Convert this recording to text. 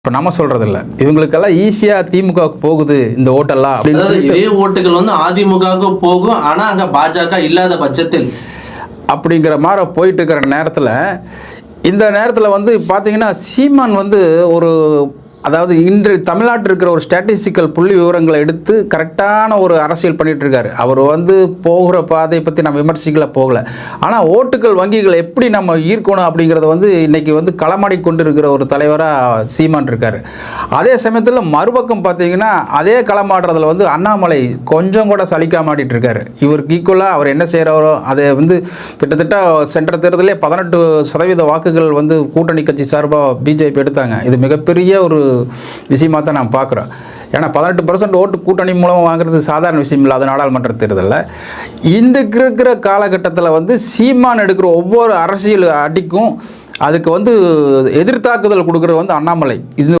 இப்போ நம்ம சொல்றது இல்லை, இவங்களுக்கெல்லாம் ஈஸியாக திமுகவுக்கு போகுது இந்த ஓட்டெல்லாம் அப்படின்னு. இதே ஓட்டுகள் வந்து அதிமுகவுக்கு போகும், ஆனால் அங்கே பாஜக இல்லாத பட்சத்தில் அப்படிங்கிற மாதிரி போயிட்டு இருக்கிற நேரத்தில், இந்த நேரத்தில் வந்து பார்த்தீங்கன்னா சீமான் வந்து ஒரு, அதாவது இன்று தமிழ்நாட்டில் இருக்கிற ஒரு ஸ்டாட்டிஸ்டிக்கல் புள்ளி விவரங்களை எடுத்து கரெக்டான ஒரு அரசியல் பண்ணிகிட்டு இருக்காரு. அவர் வந்து போகிற பாதையை பற்றி நம்ம விமர்சிக்கல போகலை. ஆனால் ஓட்டுகள் வங்கிகளை எப்படி நம்ம ஈர்க்கணும் அப்படிங்கிறத வந்து இன்றைக்கி வந்து களமாடி கொண்டு இருக்கிற ஒரு தலைவராக சீமான் இருக்கார். அதே சமயத்தில் மறுபக்கம் பார்த்தீங்கன்னா அதே களமாடுறதுல வந்து அண்ணாமலை கொஞ்சம் கூட சலிக்காம ஆடிட்டு இருக்காரு. இவருக்கு ஈக்குவலாக அவர் என்ன செய்கிறாரோ அதை வந்து கிட்டத்தட்ட சென்ற தேர்தலே 18% வாக்குகள் வந்து கூட்டணி கட்சி சார்பாக பிஜேபி எடுத்தாங்க. இது மிகப்பெரிய ஒரு விஷயமாக தான் நான் பார்க்குறேன். ஏன்னா 18% ஓட்டு கூட்டணி மூலமாக வாங்குறது சாதாரண விஷயம் இல்லாத நாடாளுமன்ற தேர்தலில். இந்த இருக்கிற காலகட்டத்தில் வந்து சீமான் எடுக்கிற ஒவ்வொரு அரசியல் அடிக்கும் அதுக்கு வந்து எதிர்த்தாக்குதல் கொடுக்குறது வந்து அண்ணாமலை. இது